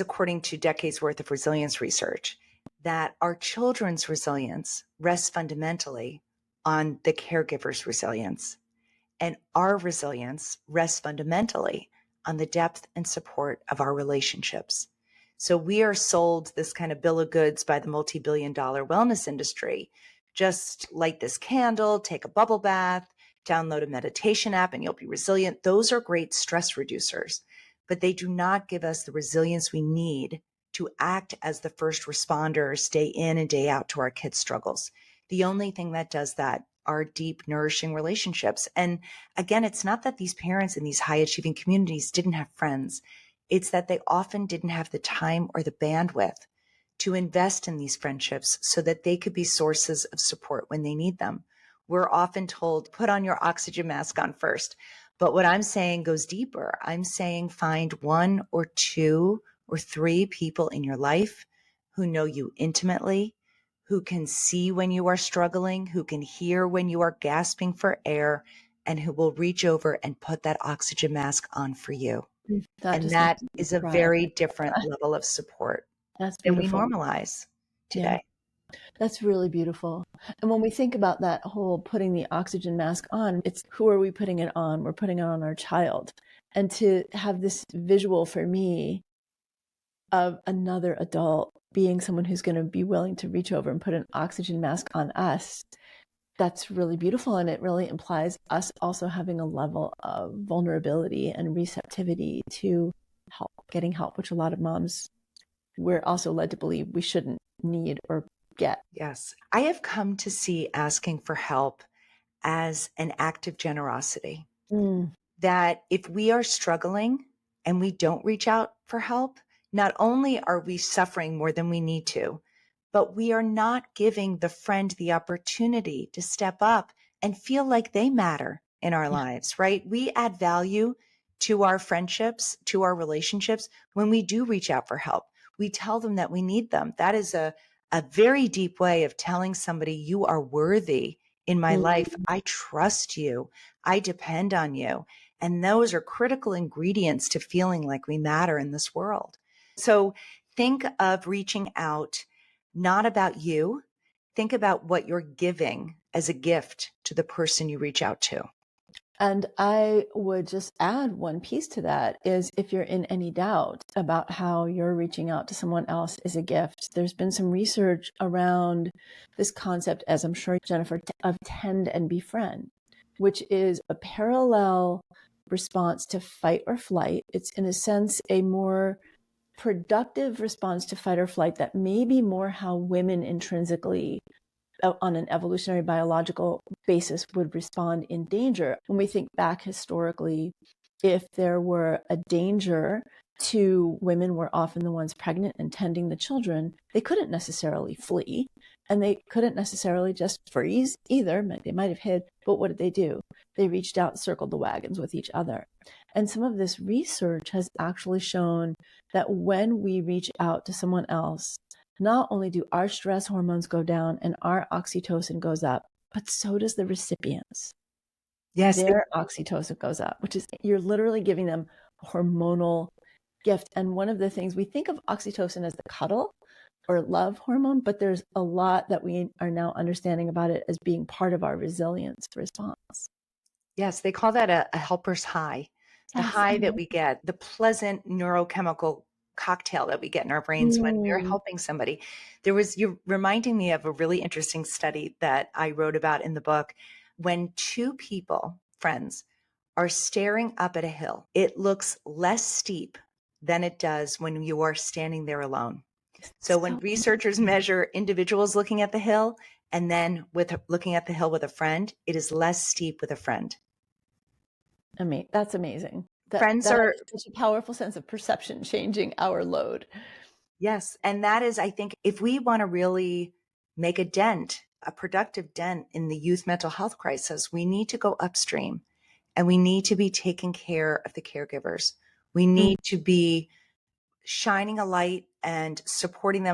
according to decades worth of resilience research, that our children's resilience rests fundamentally on the caregiver's resilience. And our resilience rests fundamentally on the depth and support of our relationships. So we are sold this kind of bill of goods by the multi-billion-dollar wellness industry. Just light this candle, take a bubble bath, download a meditation app, and you'll be resilient. Those are great stress reducers, but they do not give us the resilience we need to act as the first responders day in and day out to our kids' struggles. The only thing that does that are deep, nourishing relationships. And again, it's not that these parents in these high achieving communities didn't have friends. It's that they often didn't have the time or the bandwidth to invest in these friendships so that they could be sources of support when they need them. We're often told, put on your oxygen mask on first. But what I'm saying goes deeper. I'm saying find one or two or three people in your life who know you intimately, who can see when you are struggling, who can hear when you are gasping for air, and who will reach over and put that oxygen mask on for you. And that is a very different level of support That's than we beautiful. normalize today. Yeah. That's really beautiful. And when we think about that whole putting the oxygen mask on, it's who are we putting it on? We're putting it on our child. And to have this visual for me of another adult being someone who's going to be willing to reach over and put an oxygen mask on us, that's really beautiful. And it really implies us also having a level of vulnerability and receptivity to help, getting help, which a lot of moms, we're also led to believe we shouldn't need or get. Yes. I have come to see asking for help as an act of generosity. That if we are struggling and we don't reach out for help, not only are we suffering more than we need to, but we are not giving the friend the opportunity to step up and feel like they matter in our lives, right? We add value to our friendships, to our relationships when we do reach out for help. We tell them that we need them. That is a very deep way of telling somebody you are worthy in my life. I trust you. I depend on you. And those are critical ingredients to feeling like we matter in this world. So think of reaching out, not about you. Think about what you're giving as a gift to the person you reach out to. And I would just add one piece to that is if you're in any doubt about how you're reaching out to someone else is a gift, there's been some research around this concept, as I'm sure, Jennifer, of tend and befriend, which is a parallel response to fight or flight. It's in a sense a more productive response to fight or flight that may be more how women intrinsically on an evolutionary biological basis would respond in danger. When we think back historically, if there were a danger to women were often the ones pregnant and tending the children, they couldn't necessarily flee and they couldn't necessarily just freeze either. They might have hid, but what did they do? They reached out and circled the wagons with each other. And some of this research has actually shown that when we reach out to someone else, not only do our stress hormones go down and our oxytocin goes up, but so does the recipient's. Yes. Their oxytocin goes up, which is you're literally giving them a hormonal gift. And one of the things we think of oxytocin as the cuddle or love hormone, but there's a lot that we are now understanding about it as being part of our resilience response. Yes, they call that a helper's high. The high that we get, the pleasant neurochemical cocktail that we get in our brains when we're helping somebody. You're reminding me of a really interesting study that I wrote about in the book. When two people, friends, are staring up at a hill, it looks less steep than it does when you are standing there alone. So when researchers measure individuals looking at the hill and then looking at the hill with a friend, it is less steep with a friend. I mean, that's amazing. Friends that are such a powerful sense of perception changing our load. Yes. And that is, I think, if we want to really make a dent, a productive dent in the youth mental health crisis, we need to go upstream and we need to be taking care of the caregivers. We need to be shining a light and supporting them